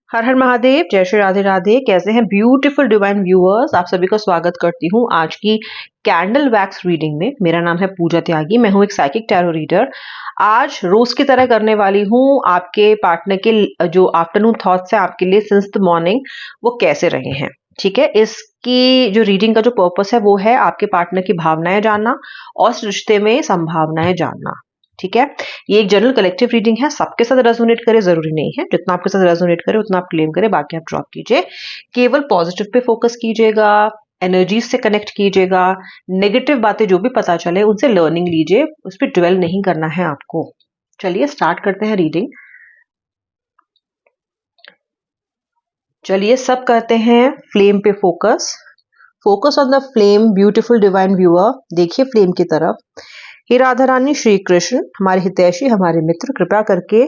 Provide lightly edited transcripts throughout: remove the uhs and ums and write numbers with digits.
हर हर महादेव, जय श्री राधे राधे। कैसे हैं ब्यूटीफुल डिवाइन व्यूअर्स? आप सभी का स्वागत करती हूँ आज की कैंडल वैक्स रीडिंग में। मेरा नाम है पूजा त्यागी, मैं हूँ एक साइकिक टैरो रीडर। आज रोज की तरह करने वाली हूँ आपके पार्टनर के जो आफ्टरनून थॉट्स है आपके लिए सिंस द मॉर्निंग, वो कैसे रहे हैं। ठीक है, इसकी जो रीडिंग का जो पर्पस है वो है आपके पार्टनर की भावनाएं जानना और उस रिश्ते में संभावनाएं जानना। ठीक है, ये एक जनरल कलेक्टिव रीडिंग है, सबके साथ रेजोनेट करे जरूरी नहीं है। जितना आपके साथ रेजोनेट करे उतना आप क्लेम करें, बाकी आप ड्रॉप कीजिए। केवल पॉजिटिव पे फोकस कीजिएगा, एनर्जीज से कनेक्ट कीजिएगा। नेगेटिव बातें जो भी पता चले उनसे लर्निंग लीजिए, उस पर ड्वेल नहीं करना है आपको। चलिए स्टार्ट करते हैं रीडिंग। चलिए सब करते हैं फ्लेम पे focus. Focus on the flame beautiful divine viewer. देखिए फ्लेम की तरफ। हे राधा रानी श्री कृष्ण, हमारे हितैषी, हमारे मित्र, कृपया करके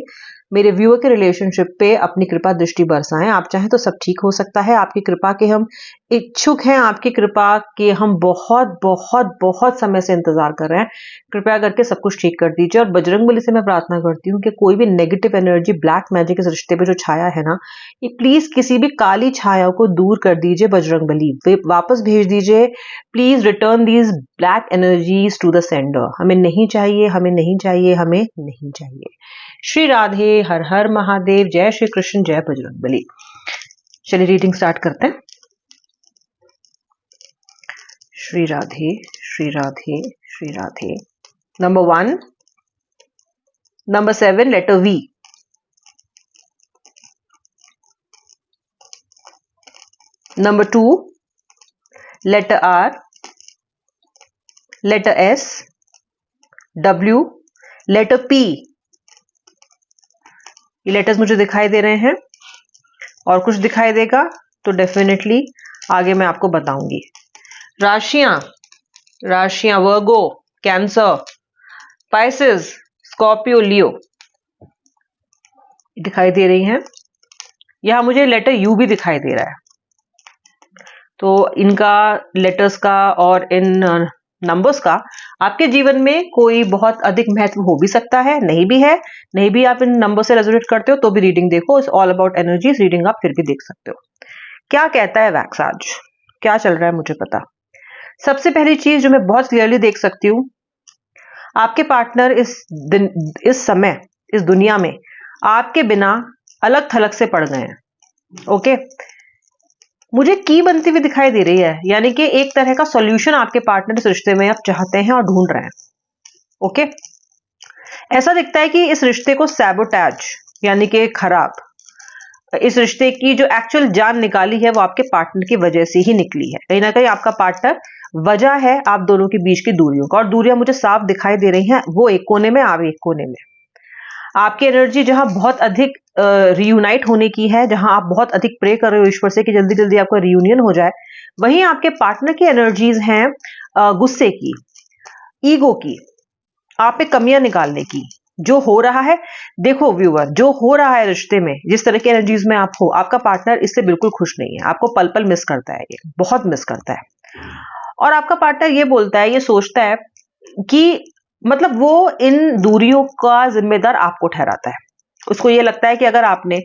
मेरे व्यूअर के रिलेशनशिप पे अपनी कृपा दृष्टि बरसाएं। आप चाहें तो सब ठीक हो सकता है। आपकी कृपा के हम इच्छुक हैं, आपकी कृपा के हम बहुत बहुत बहुत समय से इंतजार कर रहे हैं। कृपया करके सब कुछ ठीक कर दीजिए। और बजरंगबली से मैं प्रार्थना करती हूँ कि कोई भी नेगेटिव एनर्जी, ब्लैक मैजिक इस रिश्ते पे जो छाया है ना, ये प्लीज किसी भी काली छाया को दूर कर दीजिए। बजरंगबली वापस भेज दीजिए। Please return these black energies to the sender. हमें नहीं चाहिए, हमें नहीं चाहिए, हमें नहीं चाहिए। श्री राधे, हर हर महादेव, जय श्री कृष्ण, जय बजरंगबली। चलिए रीडिंग स्टार्ट करते हैं। Shri Radhe Shri Radhe Shri Radhe. Number 1, number 7 letter V, number 2 letter R, letter S, W, letter P। ये लेटर्स मुझे दिखाई दे रहे हैं, और कुछ दिखाई देगा तो डेफिनेटली आगे मैं आपको बताऊंगी। राशियां, राशियां वर्गो, कैंसर, पाइसेस, स्कॉर्पियो, लियो दिखाई दे रही हैं। यहां मुझे लेटर यू भी दिखाई दे रहा है। तो इनका, लेटर्स का और इन नंबर्स का आपके जीवन में कोई बहुत अधिक महत्व हो भी सकता है, नहीं भी है। नहीं भी आप इन नंबर से रेजोनेट करते हो तो भी रीडिंग देखो। It's all about energies. Reading आप फिर भी देख सकते हो। क्या कहता है वैक्स आज, क्या चल रहा है मुझे पता। सबसे पहली चीज जो मैं बहुत क्लियरली देख सकती हूँ, आपके पार्टनर इस समय, इस दुनिया में आपके बिना अलग थलग से पड़ गए हैं। ओके, मुझे की बनती हुई दिखाई दे रही है, यानी कि एक तरह का सॉल्यूशन आपके पार्टनर इस रिश्ते में आप चाहते हैं और ढूंढ रहे हैं। ओके, ऐसा दिखता है कि इस रिश्ते को सैबोटैज, यानी कि खराब, इस रिश्ते की जो एक्चुअल जान निकाली है वो आपके पार्टनर की वजह से ही निकली है। कहीं ना कहीं आपका पार्टनर वजह है आप दोनों के बीच की दूरियों का, और दूरियां मुझे साफ दिखाई दे रही हैं। वो एक कोने में, आप एक कोने में। आपकी एनर्जी जहां बहुत अधिक रियूनाइट होने की है, जहां आप बहुत अधिक प्रे कर रहे हो ईश्वर से कि जल्दी जल्दी आपका रियूनियन हो जाए, वहीं आपके पार्टनर की एनर्जीज हैं गुस्से की, ईगो की, आप पे कमियां निकालने की। जो हो रहा है, देखो व्यूअर, जो हो रहा है रिश्ते में, जिस तरह की एनर्जीज में आप हो, आपका पार्टनर इससे बिल्कुल खुश नहीं है। आपको पल पल मिस करता है, ये बहुत मिस करता है। और आपका पार्टनर ये बोलता है, ये सोचता है कि मतलब वो इन दूरियों का जिम्मेदार आपको ठहराता है। उसको ये लगता है कि अगर आपने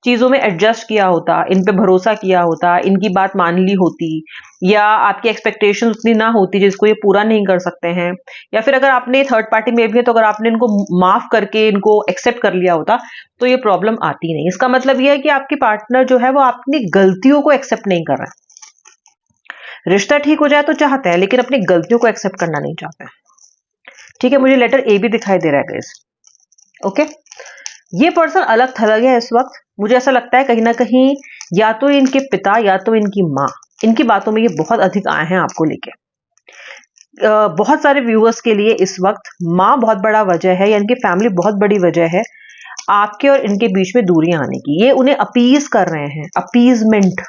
चीजों में एडजस्ट किया होता, इन पे भरोसा किया होता, इनकी बात मान ली होती, या आपकी एक्सपेक्टेशन उतनी ना होती जिसको ये पूरा नहीं कर सकते हैं, या फिर अगर आपने थर्ड पार्टी में भी है तो अगर आपने इनको माफ करके इनको एक्सेप्ट कर लिया होता, तो ये प्रॉब्लम आती नहीं। इसका मतलब ये है कि आपके पार्टनर जो है वो अपनी गलतियों को एक्सेप्ट नहीं कर रहा है। रिश्ता ठीक हो जाए तो चाहते हैं, लेकिन अपनी गलतियों को एक्सेप्ट करना नहीं चाहते हैं। ठीक है, मुझे लेटर ए भी दिखाई दे रहा है गाइस। ओके, ये पर्सन अलग थलग है इस वक्त। मुझे ऐसा लगता है कहीं ना कहीं या तो इनके पिता या तो इनकी माँ, इनकी बातों में ये बहुत अधिक आए हैं आपको लेके। बहुत सारे व्यूअर्स के लिए इस वक्त माँ बहुत बड़ा वजह है, या इनकी फैमिली बहुत बड़ी वजह है आपके और इनके बीच में दूरियां आने की। ये उन्हें अपीज कर रहे हैं, अपीजमेंट,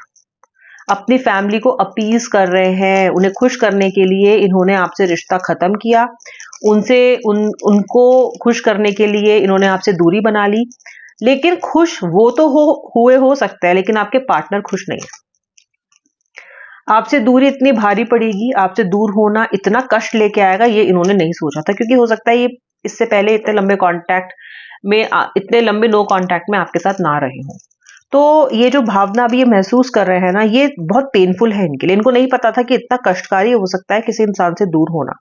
अपनी फैमिली को अपीज कर रहे हैं। उन्हें खुश करने के लिए इन्होंने आपसे रिश्ता खत्म किया, उनको खुश करने के लिए इन्होंने आपसे दूरी बना ली। लेकिन खुश वो तो हुए हो सकता है, लेकिन आपके पार्टनर खुश नहीं है। आपसे दूरी इतनी भारी पड़ेगी, आपसे दूर होना इतना कष्ट लेके आएगा, ये इन्होंने नहीं सोचा था। क्योंकि हो सकता है ये इससे पहले इतने लंबे कांटेक्ट में, इतने लंबे नो कांटेक्ट में आपके साथ ना रहे हों। तो ये जो भावना अभी ये महसूस कर रहे हैं ना, ये बहुत पेनफुल है इनके लिए। इनको नहीं पता था कि इतना कष्टकारी हो सकता है किसी इंसान से दूर होना।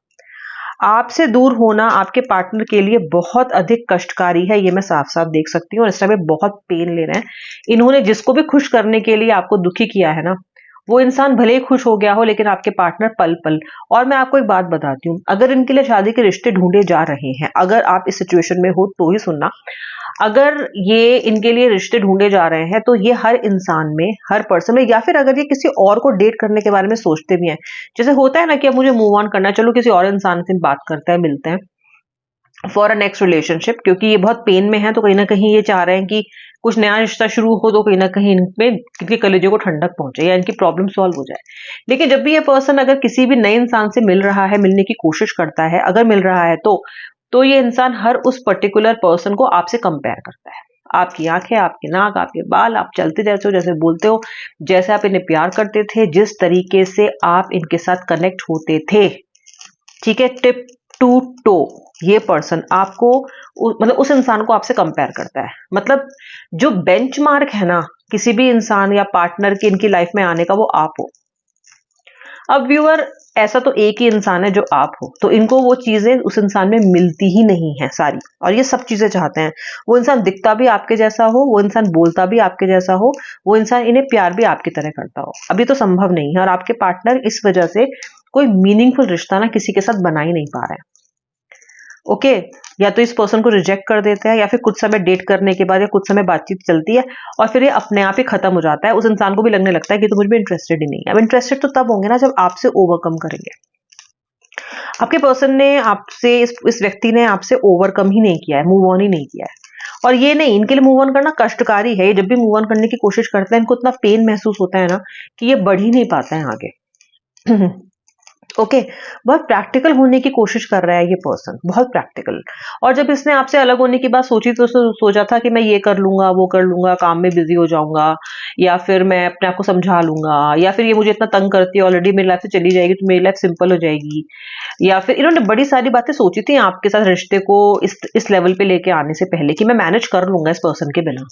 आपसे दूर होना आपके पार्टनर के लिए बहुत अधिक कष्टकारी है, ये मैं साफ-साफ देख सकती हूँ और इस समय बहुत पेन ले रहे हैं। इन्होंने जिसको भी खुश करने के लिए आपको दुखी किया है ना, वो इंसान भले ही खुश हो गया हो, लेकिन आपके पार्टनर पल-पल। और मैं आपको एक बात बताती हूँ, अगर इनके लिए शादी के रिश्ते ढूँढे जा रहे हैं, अगर आप इस सिचुएशन में हो तो ही सुनना, अगर ये इनके लिए रिश्ते ढूँढे जा रहे हैं, तो ये हर इंसान में, हर पर्सन में, या फिर अगर ये किसी और को डेट करने के बारे में सोचते भी हैं, जैसे होता है ना कि अब मुझे मूव ऑन करना है, चलो किसी और इंसान से बात करते हैं, मिलते हैं फॉर अ नेक्स्ट रिलेशनशिप, क्योंकि ये बहुत पेन में है, तो कहीं न कहीं ये चाह रहे हैं कि कुछ नया रिश्ता शुरू हो, तो कहीं न कहीं इनमें इनके कलेजे को ठंडक पहुँचे या इनकी प्रॉब्लम सॉल्व हो जाए। लेकिन जब भी ये पर्सन अगर किसी भी नए इंसान से मिल रहा है, मिलने की कोशिश करता है, अगर मिल रहा है तो ये इंसान हर उस पर्टिकुलर पर्सन को आपसे कंपेयर करता है। आपकी आँखें, आपकी नाक, आपके बाल, आप चलते जैसे हो, जैसे बोलते हो, जैसे आप इन्हें प्यार करते थे, जिस तरीके से आप इनके साथ कनेक्ट होते थे, ठीक है, टिप टू टो, ये पर्सन आपको मतलब उस इंसान को आपसे कंपेयर करता है। मतलब जो बेंचमार्क है ना किसी भी इंसान या पार्टनर के इनकी लाइफ में आने का, वो आप हो। अब व्यूअर, ऐसा तो एक ही इंसान है जो आप हो, तो इनको वो चीजें उस इंसान में मिलती ही नहीं है सारी, और ये सब चीजें चाहते हैं। वो इंसान दिखता भी आपके जैसा हो, वो इंसान बोलता भी आपके जैसा हो, वो इंसान इन्हें प्यार भी आपकी तरह करता हो। अभी तो संभव नहीं है, और आपके पार्टनर इस वजह से कोई मीनिंगफुल रिश्ता ना किसी के साथ बना ही नहीं पा रहे हैं। ओके, या तो इस पर्सन को रिजेक्ट कर देते हैं, या फिर कुछ समय डेट करने के बाद या कुछ समय बातचीत चलती है और फिर ये अपने आप ही खत्म हो जाता है। उस इंसान को भी लगने लगता है कि तो मुझ में इंटरेस्टेड ही नहीं है। अब इंटरेस्टेड तो तब होंगे ना जब आपसे ओवरकम करेंगे। आपके पर्सन ने आपसे, इस व्यक्ति ने आपसे ओवरकम ही नहीं किया है, मूव ऑन ही नहीं किया है। और ये नहीं, इनके लिए मूव ऑन करना कष्टकारी है। ये जब भी मूव ऑन करने की कोशिश करते हैं, इनको इतना पेन महसूस होता है ना कि ये बढ़ ही नहीं पाते हैं आगे। ओके, बहुत प्रैक्टिकल होने की कोशिश कर रहा है ये पर्सन, बहुत प्रैक्टिकल। और जब इसने आपसे अलग होने की बात सोची, तो सोचा था कि मैं ये कर लूंगा, वो कर लूंगा, काम में बिजी हो जाऊंगा, या फिर मैं अपने आप को समझा लूंगा, या फिर ये मुझे इतना तंग करती है ऑलरेडी, मेरी लाइफ से चली जाएगी तो मेरी लाइफ सिंपल हो जाएगी, या फिर इन्होंने बड़ी सारी बातें सोची थी आपके साथ रिश्ते को इस लेवल पे लेके आने से पहले, कि मैं मैनेज कर लूंगा इस पर्सन के बिना।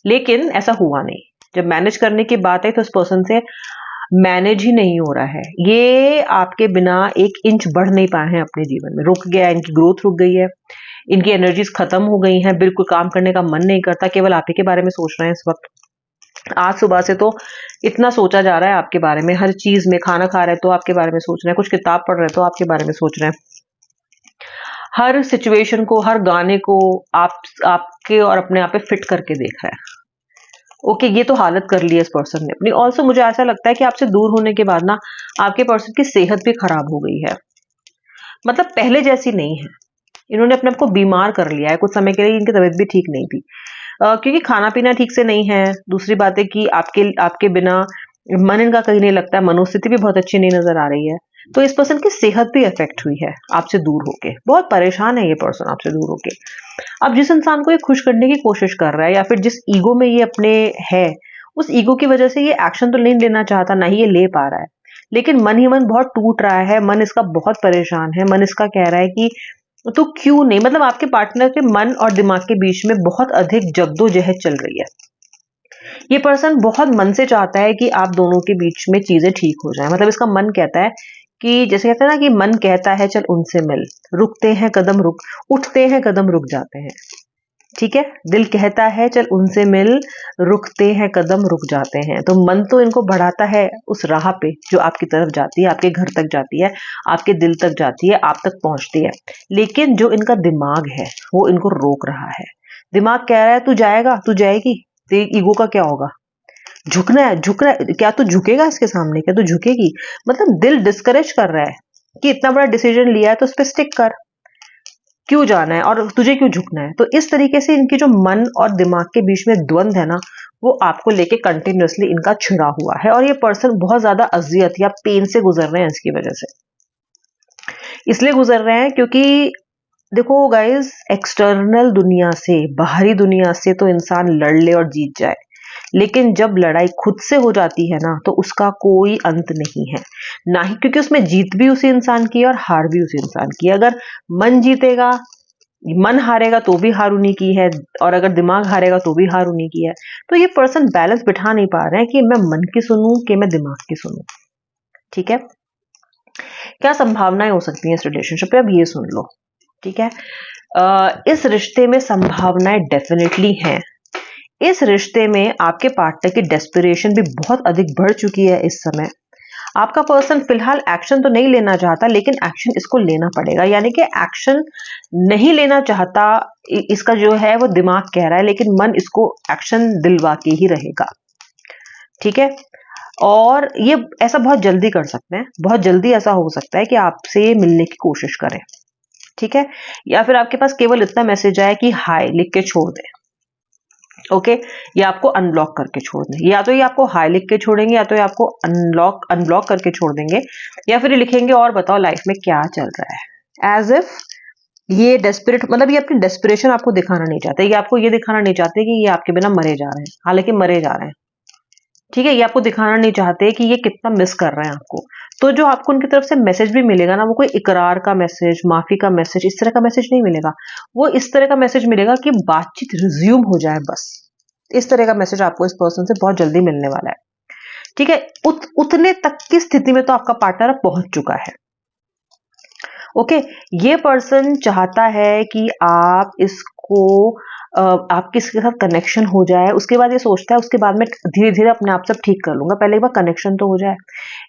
लेकिन ऐसा हुआ नहीं। जब मैनेज करने की बात है तो इस पर्सन से मैनेज ही नहीं हो रहा है। ये आपके बिना एक इंच बढ़ नहीं पाए हैं अपने जीवन में, रुक गया है, इनकी ग्रोथ रुक गई है, इनकी एनर्जीज खत्म हो गई हैं, बिल्कुल काम करने का मन नहीं करता, केवल आप ही के बारे में सोच रहे हैं इस वक्त। आज सुबह से तो इतना सोचा जा रहा है आपके बारे में, हर चीज में, खाना खा रहे हैं तो आपके बारे में सोच रहे हैं, कुछ किताब पढ़ रहे हैं तो आपके बारे में सोच रहे हैं, हर सिचुएशन को, हर गाने को आपके और अपने आप पे फिट करके देख रहा है। ओके, ये तो हालत कर ली है इस पर्सन ने अपनी। ऑल्सो मुझे ऐसा लगता है कि आपसे दूर होने के बाद ना आपके पर्सन की सेहत भी खराब हो गई है, मतलब पहले जैसी नहीं है। इन्होंने अपने आप को बीमार कर लिया है, कुछ समय के लिए इनकी तबीयत भी ठीक नहीं थी, क्योंकि खाना पीना ठीक से नहीं है। दूसरी बात है कि आपके आपके बिना मन इनका कहीं नहीं लगता है, मनोस्थिति भी बहुत अच्छी नहीं नजर आ रही है। तो इस पर्सन की सेहत भी इफेक्ट हुई है आपसे दूर होके, बहुत परेशान है ये पर्सन आपसे दूर होके। अब जिस इंसान को ये खुश करने की कोशिश कर रहा है, या फिर जिस ईगो में ये अपने है, उस ईगो की वजह से ये एक्शन तो नहीं लेना चाहता, ना ही ये ले पा रहा है, लेकिन मन ही मन बहुत टूट रहा है, मन इसका बहुत परेशान है। मन इसका कह रहा है कि तो क्यों नहीं, मतलब आपके पार्टनर के मन और दिमाग के बीच में बहुत अधिक जद्दोजहद चल रही है। ये पर्सन बहुत मन से चाहता है कि आप दोनों के बीच में चीजें ठीक हो जाएं। मतलब इसका मन कहता है कि, जैसे कहते हैं ना कि मन कहता है चल उनसे मिल, रुकते हैं कदम रुक, उठते हैं कदम रुक जाते हैं, ठीक है, दिल कहता है चल उनसे मिल, रुकते हैं कदम रुक जाते हैं। तो मन तो इनको बढ़ाता है उस राह पे जो आपकी तरफ जाती है, आपके घर तक जाती है, आपके दिल तक जाती है, आप तक पहुंचती है। लेकिन जो इनका दिमाग है वो इनको रोक रहा है। दिमाग कह रहा है तू जाएगा, तू जाएगी, तेरी ईगो का क्या होगा, झुकना है, झुकना है, क्या तू झुकेगा इसके सामने, क्या तू झुकेगी। मतलब दिल डिस्करेज कर रहा है कि इतना बड़ा डिसीजन लिया है तो उस पर स्टिक कर, क्यों जाना है और तुझे क्यों झुकना है। तो इस तरीके से इनकी जो मन और दिमाग के बीच में द्वंद है ना, वो आपको लेके कंटिन्यूअसली इनका छिड़ा हुआ है, और ये पर्सन बहुत ज्यादा अजियत या पेन से गुजर रहे हैं इसकी वजह से। इसलिए गुजर रहे हैं क्योंकि देखो गाइस, एक्सटर्नल दुनिया से, बाहरी दुनिया से तो इंसान लड़ ले और जीत जाए, लेकिन जब लड़ाई खुद से हो जाती है ना, तो उसका कोई अंत नहीं है, ना ही, क्योंकि उसमें जीत भी उसी इंसान की है और हार भी उसी इंसान की है। अगर मन जीतेगा मन हारेगा तो भी हार उन्हीं की है, और अगर दिमाग हारेगा तो भी हार उन्हीं की है। तो ये पर्सन बैलेंस बिठा नहीं पा रहे हैं कि मैं मन की सुनूं कि मैं दिमाग की सुनूं। ठीक है, क्या संभावनाएं हो सकती हैं इस रिलेशनशिप पे, अब ये सुन लो। ठीक है, इस रिश्ते में संभावनाएं डेफिनेटली हैं। इस रिश्ते में आपके पार्टनर की डेस्परेशन भी बहुत अधिक बढ़ चुकी है इस समय। आपका पर्सन फिलहाल एक्शन तो नहीं लेना चाहता, लेकिन एक्शन इसको लेना पड़ेगा, यानी कि एक्शन नहीं लेना चाहता इसका जो है वो दिमाग कह रहा है, लेकिन मन इसको एक्शन दिलवा के ही रहेगा। ठीक है, और ये ऐसा बहुत जल्दी कर सकते हैं, बहुत जल्दी ऐसा हो सकता है कि आपसे मिलने की कोशिश करें। ठीक है, या फिर आपके पास केवल इतना मैसेज आए कि हाय लिख के छोड़ दें। ओके, या आपको अनब्लॉक करके छोड़ दें, या तो ये आपको हाई लिख के छोड़ेंगे, या तो ये आपको अनब्लॉक करके छोड़ देंगे, या फिर ये लिखेंगे और बताओ लाइफ में क्या चल रहा है। एज इफ ये डेस्परेट, मतलब ये अपनी डेस्परेशन आपको दिखाना नहीं चाहते, ये आपको ये दिखाना नहीं चाहते कि ये आपके बिना मरे जा रहे हैं, हालांकि मरे जा रहे हैं। ठीक है, ये आपको दिखाना नहीं चाहते कि ये कितना मिस कर रहे हैं आपको। तो जो आपको उनकी तरफ से मैसेज भी मिलेगा ना, वो कोई इकरार का मैसेज, माफी का मैसेज, इस तरह का मैसेज नहीं मिलेगा। वो इस तरह का मैसेज मिलेगा कि बातचीत रिज्यूम हो जाए बस। इस तरह का मैसेज आपको इस पर्सन से बहुत जल्दी मिलने वाला है। ठीक है, उतने तक की स्थिति में तो आपका पार्टनर अब पहुंच चुका है। ओके, ये पर्सन चाहता है कि आप इसको आपके इसके साथ कनेक्शन हो जाए, उसके बाद ये सोचता है उसके बाद में धीरे धीरे अपने आप सब ठीक कर लूंगा, पहले एक बार कनेक्शन तो हो जाए।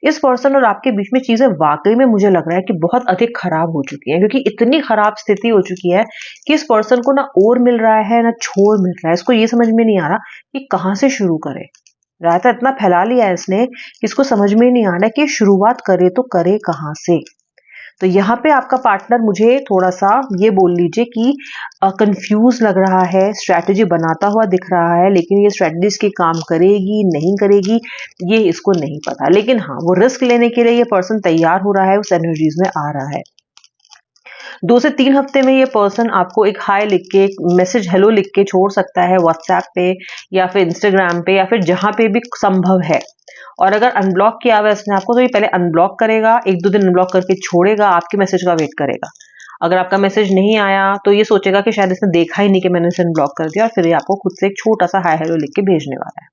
इस पर्सन और आपके बीच में चीजें वाकई में मुझे लग रहा है कि बहुत अधिक खराब हो चुकी हैं, क्योंकि इतनी खराब स्थिति हो चुकी है कि इस पर्सन को ना और मिल रहा है ना छोड़ मिल रहा है। इसको ये समझ में नहीं आ रहा कि कहाँ से शुरू करे। रायता इतना फैला लिया है इसने कि इसको समझ में नहीं आ रहा कि शुरुआत करे तो करे कहाँ से। तो यहाँ पे आपका पार्टनर मुझे थोड़ा सा ये बोल लीजिए कि कंफ्यूज लग रहा है, स्ट्रैटेजी बनाता हुआ दिख रहा है, लेकिन ये स्ट्रैटेजीज की काम करेगी नहीं करेगी ये इसको नहीं पता। लेकिन हाँ, वो रिस्क लेने के लिए ये पर्सन तैयार हो रहा है, उस एनर्जीज में आ रहा है। 2 से 3 हफ्ते में ये पर्सन आपको एक हाय लिख के, एक मैसेज हेलो लिख के छोड़ सकता है व्हाट्सएप पे, या फिर इंस्टाग्राम पे, या फिर जहां पे भी संभव है। और अगर अनब्लॉक किया हुआ है इसने आपको, तो ये पहले अनब्लॉक करेगा, 1-2 दिन अनब्लॉक करके छोड़ेगा, आपके मैसेज का वेट करेगा। अगर आपका मैसेज नहीं आया तो ये सोचेगा कि शायद इसने देखा ही नहीं कि मैंने इसे अनब्लॉक कर दिया, और फिर ये आपको खुद से एक छोटा सा हाय हेलो लिख के भेजने वाला है।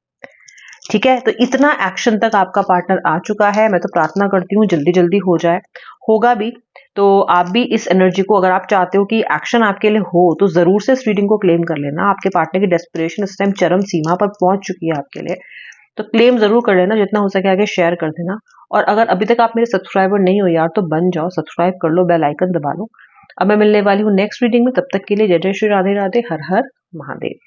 ठीक है, तो इतना एक्शन तक आपका पार्टनर आ चुका है। मैं तो प्रार्थना करती हूँ जल्दी जल्दी हो जाए, होगा भी। तो आप भी इस एनर्जी को, अगर आप चाहते हो कि एक्शन आपके लिए हो, तो जरूर से इस रीडिंग को क्लेम कर लेना। आपके पार्टनर की डेस्परेशन इस टाइम चरम सीमा पर पहुंच चुकी है आपके लिए, तो क्लेम जरूर कर लेना, जितना हो सके आगे शेयर कर देना। और अगर अभी तक आप मेरे सब्सक्राइबर नहीं हो यार, तो बन जाओ, सब्सक्राइब कर लो, बेल आइकन दबा लो। अब मैं मिलने वाली हूँ नेक्स्ट रीडिंग में, तब तक के लिए जय जय श्री राधे राधे, हर हर महादेव।